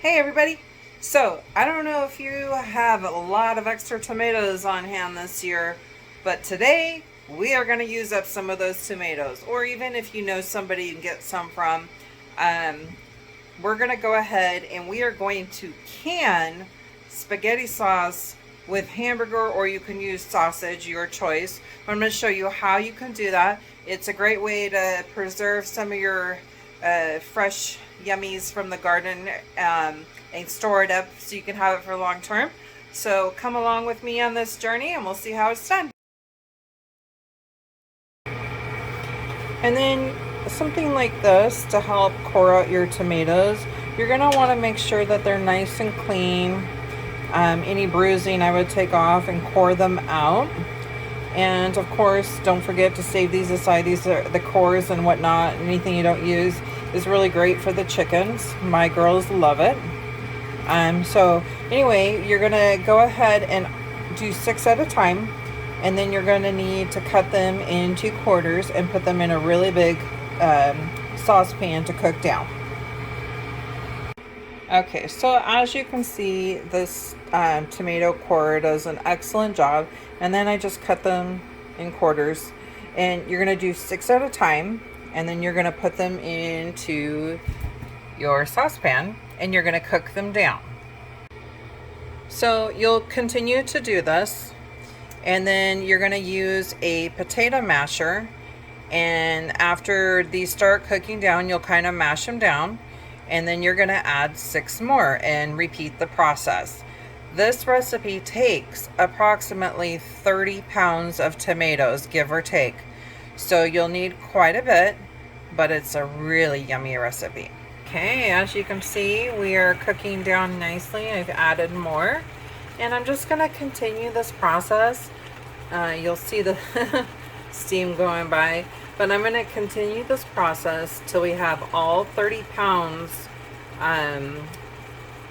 Hey everybody! So, I don't know if you have a lot of extra tomatoes on hand this year, but today we are going to use up some of those tomatoes, or even if you know somebody you can get some from. Um, we're going to go ahead and we are going to can spaghetti sauce with hamburger, or you can use sausage, your choice. I'm going to show you how you can do that. It's a great way to preserve some of your fresh yummies from the garden, and store it up so you can have it for long term. So come along with me on this journey and we'll see how it's done. And then something like this to help core out your tomatoes, you're going to want to make sure that they're nice and clean. Any bruising I would take off and core them out. And of course, don't forget to save these aside. These are the cores and whatnot. Anything you don't use is really great for the chickens. My girls love it. So anyway, you're gonna go ahead and do 6 at a time, and then you're gonna need to cut them into quarters and put them in a really big saucepan to cook down. Okay, so as you can see, this tomato core does an excellent job. And then I just cut them in quarters. And you're going to do 6 at a time. And then you're going to put them into your saucepan. And you're going to cook them down. So you'll continue to do this. And then you're going to use a potato masher. And after these start cooking down, you'll kind of mash them down. And then you're going to add 6 more and repeat the process. This recipe takes approximately 30 pounds of tomatoes, give or take. So you'll need quite a bit, but it's a really yummy recipe. Okay, as you can see, we are cooking down nicely. I've added more, and I'm just going to continue this process. You'll see the steam going by. But I'm going to continue this process till we have all 30 pounds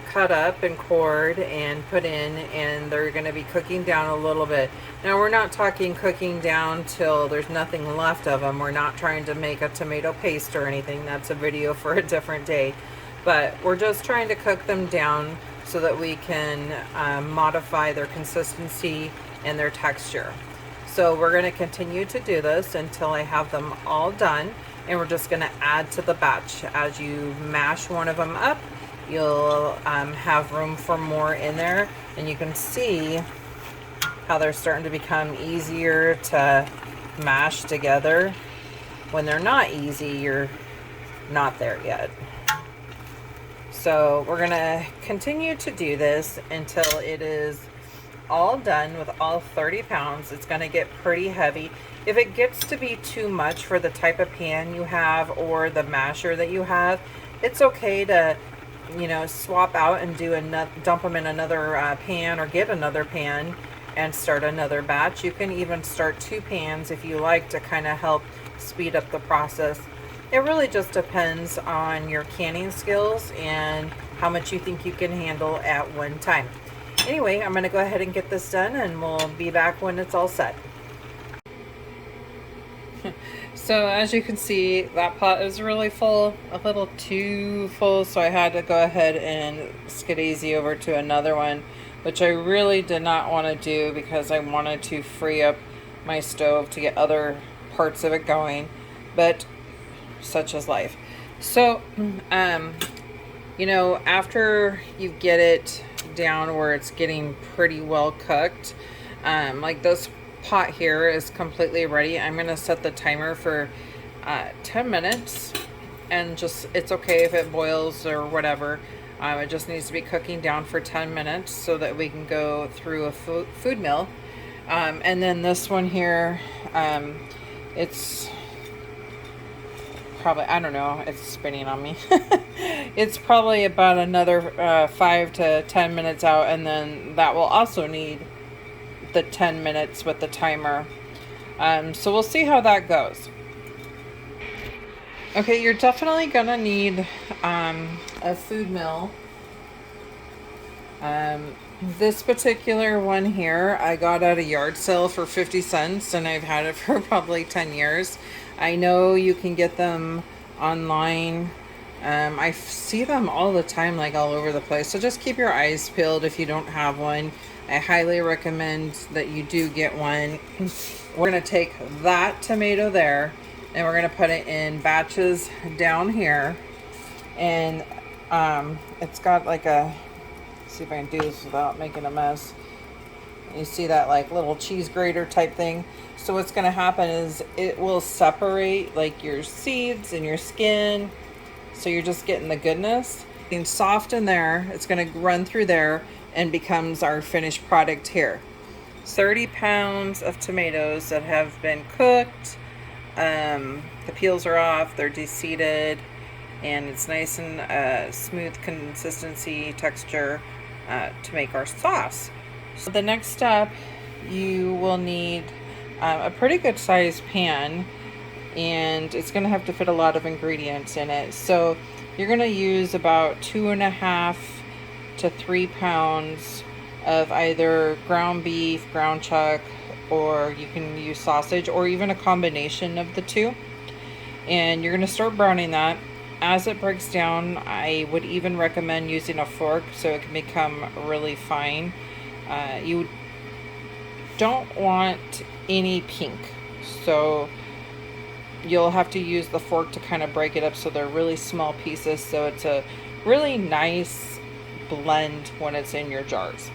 cut up and cored and put in, and they're going to be cooking down a little bit. Now we're not talking cooking down till there's nothing left of them. We're not trying to make a tomato paste or anything. That's a video for a different day. But we're just trying to cook them down so that we can modify their consistency and their texture. So we're going to continue to do this until I have them all done, and we're just going to add to the batch. As you mash one of them up, you'll have room for more in there, and you can see how they're starting to become easier to mash together. When they're not easy, you're not there yet. So we're going to continue to do this until it is all done with all 30 pounds. It's going to get pretty heavy. If it gets to be too much for the type of pan you have or the masher that you have, it's okay to, you know, swap out and do another, dump them in another pan, or get another pan and start another batch. You can even start 2 pans if you like, to kind of help speed up the process. It really just depends on your canning skills and how much you think you can handle at one time. Anyway, I'm going to go ahead and get this done, and we'll be back when it's all set. So as you can see, that pot is really full, a little too full, so I had to go ahead and skid easy over to another one, which I really did not want to do because I wanted to free up my stove to get other parts of it going, but such is life. So, you know, after you get it down where it's getting pretty well cooked, like this pot here is completely ready. I'm going to set the timer for 10 minutes, and just, it's okay if it boils or whatever. It just needs to be cooking down for 10 minutes so that we can go through a food mill. And then this one here, it's probably, I don't know, it's spinning on me. It's probably about another 5 to 10 minutes out, and then that will also need the 10 minutes with the timer. So we'll see how that goes. Okay, you're definitely gonna need a food mill. This particular one here I got at a yard sale for 50 cents, and I've had it for probably 10 years. I know you can get them online I see them all the time, like all over the place. So just keep your eyes peeled if you don't have one. I highly recommend that you do get one. We're gonna take that tomato there and we're gonna put it in batches down here. And it's got like a, see if I can do this without making a mess. You see that like little cheese grater type thing. So what's gonna happen is it will separate like your seeds and your skin. So you're just getting the goodness. Being soft in there, it's gonna run through there and becomes our finished product here. 30 pounds of tomatoes that have been cooked. The peels are off, they're de-seeded, and it's nice and smooth consistency, texture to make our sauce. So the next step, you will need a pretty good sized pan, and it's going to have to fit a lot of ingredients in it. So you're going to use about 2.5 to 3 pounds of either ground beef, ground chuck, or you can use sausage, or even a combination of the two. And you're going to start browning that. As it breaks down, I would even recommend using a fork so it can become really fine. You don't want any pink, so you'll have to use the fork to kind of break it up so they're really small pieces, so it's a really nice blend when it's in your jars.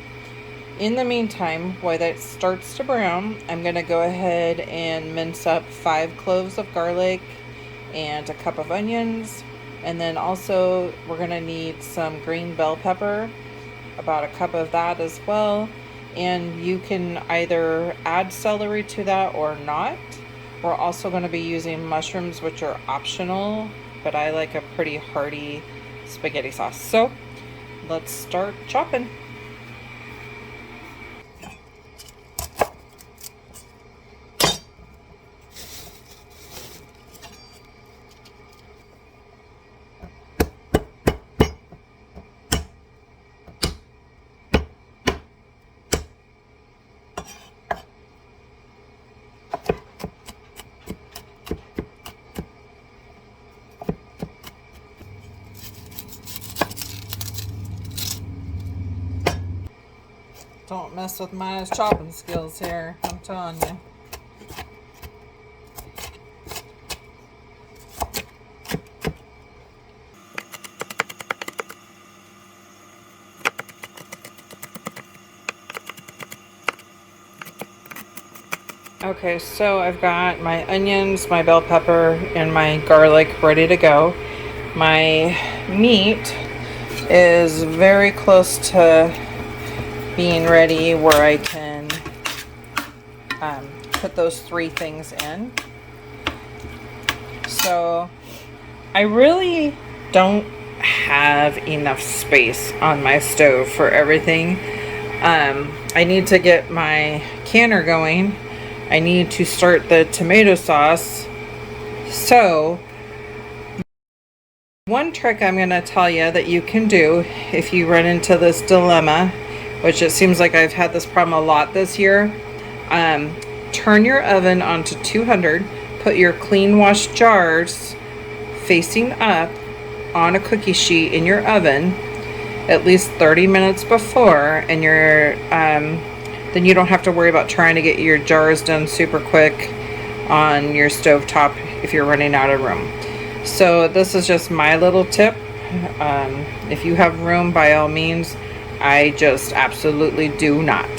In the meantime, while that starts to brown, I'm going to go ahead and mince up 5 cloves of garlic and a cup of onions, and then also we're going to need some green bell pepper, about a cup of that as well. And you can either add celery to that or not. We're also going to be using mushrooms, which are optional, but I like a pretty hearty spaghetti sauce. So let's start chopping. Don't mess with my chopping skills here, I'm telling you. Okay, so I've got my onions, my bell pepper, and my garlic ready to go. My meat is very close to being ready where I can put those 3 things in. So I really don't have enough space on my stove for everything. I need to get my canner going. I need to start the tomato sauce. So one trick I'm going to tell you that you can do if you run into this dilemma, which it seems like I've had this problem a lot this year, turn your oven onto 200, put your clean washed jars facing up on a cookie sheet in your oven at least 30 minutes before, and then you don't have to worry about trying to get your jars done super quick on your stove top if you're running out of room. So this is just my little tip. If you have room, by all means. I just absolutely do not.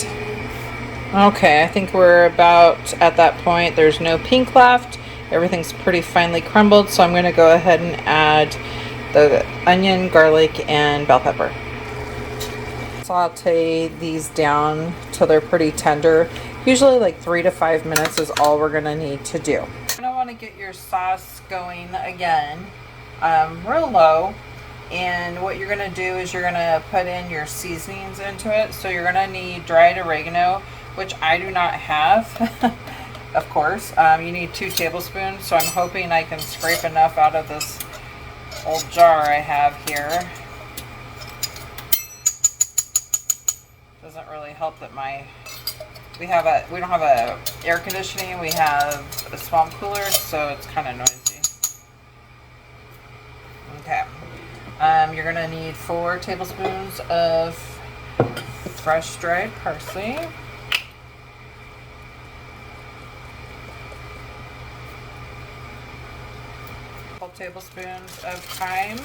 Okay, I think we're about at that point. There's no pink left. Everything's pretty finely crumbled, so I'm going to go ahead and add the onion, garlic, and bell pepper. Saute these down till they're pretty tender. Usually like 3 to 5 minutes is all we're going to need to do. You're going to want to get your sauce going again, real low. And what you're going to do is you're going to put in your seasonings into it. So you're going to need dried oregano, which I do not have, of course. You need 2 tablespoons. So I'm hoping I can scrape enough out of this old jar I have here. Doesn't really help that we don't have a air conditioning. We have a swamp cooler, so it's kind of noisy. Okay. You're gonna need 4 tablespoons of fresh dried parsley. Couple tablespoons of thyme.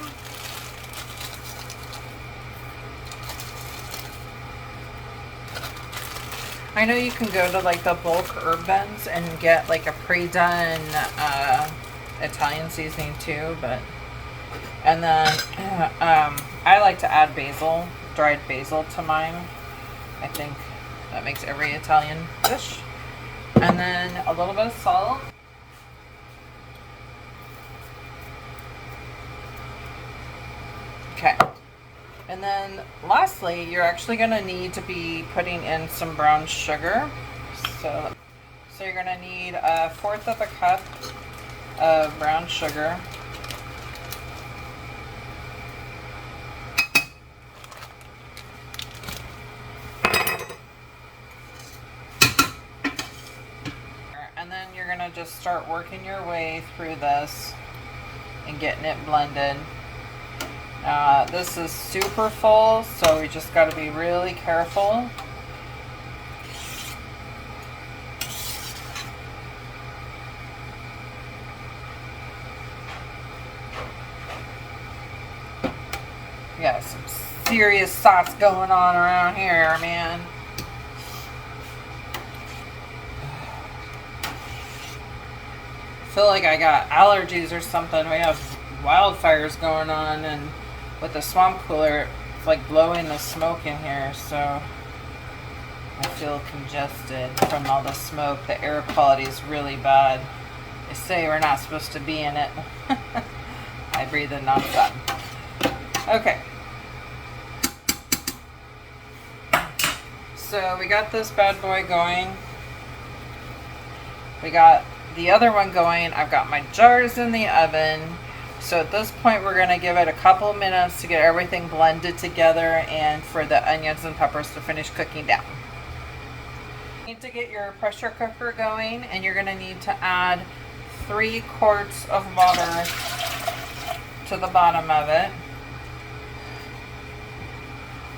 I know you can go to like the bulk herb bins and get like a pre-done Italian seasoning too, but and then I like to add basil, dried basil to mine. I think that makes every Italian dish. And then a little bit of salt. Okay. And then lastly, you're actually going to need to be putting in some brown sugar. So you're going to need 1/4 of a cup of brown sugar. And then you're going to just start working your way through this and getting it blended. This is super full, so we just got to be really careful. We got some serious sauce going on around here, man. I feel like I got allergies or something. We have wildfires going on, and with the swamp cooler, it's like blowing the smoke in here, so I feel congested from all the smoke. The air quality is really bad. They say we're not supposed to be in it. I breathe in nonstop. Okay. So we got this bad boy going. We got the other one going. I've got my jars in the oven. So at this point, we're going to give it a couple minutes to get everything blended together and for the onions and peppers to finish cooking down. You need to get your pressure cooker going, and you're going to need to add 3 quarts of water to the bottom of it.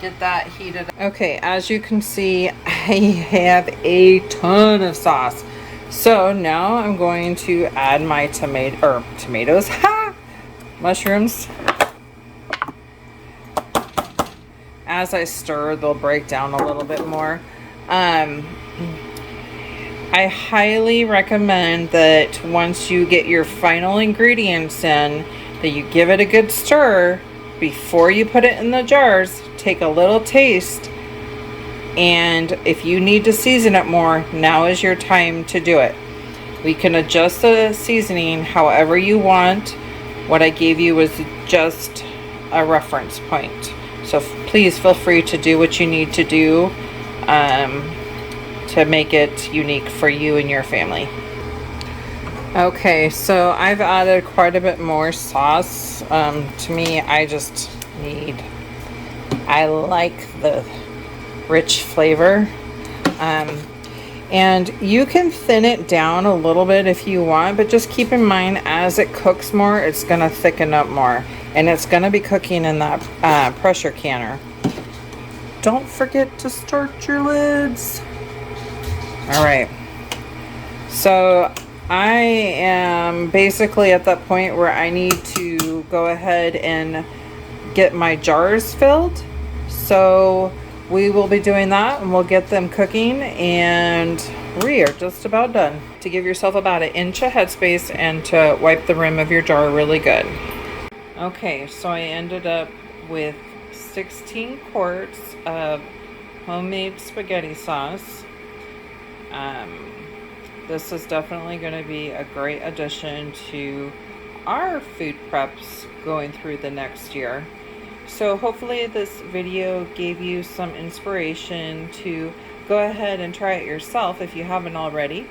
Get that heated. Okay, as you can see, I have a ton of sauce. So now I'm going to add my tomatoes. Ha! Mushrooms. As I stir, they'll break down a little bit more. I highly recommend that once you get your final ingredients in, that you give it a good stir before you put it in the jars. Take a little taste, and if you need to season it more, now is your time to do it. We can adjust the seasoning however you want. What I gave you was just a reference point, so please feel free to do what you need to do to make it unique for you and your family. Okay, so I've added quite a bit more sauce. To me, I like the rich flavor. And you can thin it down a little bit if you want, but just keep in mind as it cooks more, it's going to thicken up more. And it's going to be cooking in that pressure canner. Don't forget to start your lids. All right. So I am basically at that point where I need to go ahead and get my jars filled. So we will be doing that, and we'll get them cooking, and we are just about done. To give yourself about 1 inch of headspace and to wipe the rim of your jar really good. Okay, so I ended up with 16 quarts of homemade spaghetti sauce. This is definitely going to be a great addition to our food preps going through the next year. So hopefully this video gave you some inspiration to go ahead and try it yourself if you haven't already.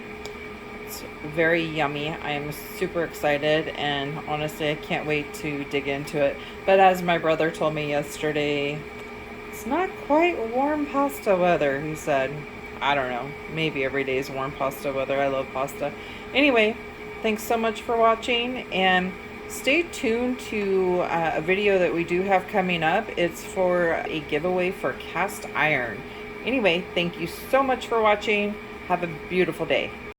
It's very yummy. I am super excited, and honestly I can't wait to dig into it. But as my brother told me yesterday, it's not quite warm pasta weather, he said. I don't know, maybe every day is warm pasta weather. I love pasta. Anyway, thanks so much for watching, and stay tuned to a video that we do have coming up. It's for a giveaway for cast iron. Anyway, thank you so much for watching. Have a beautiful day.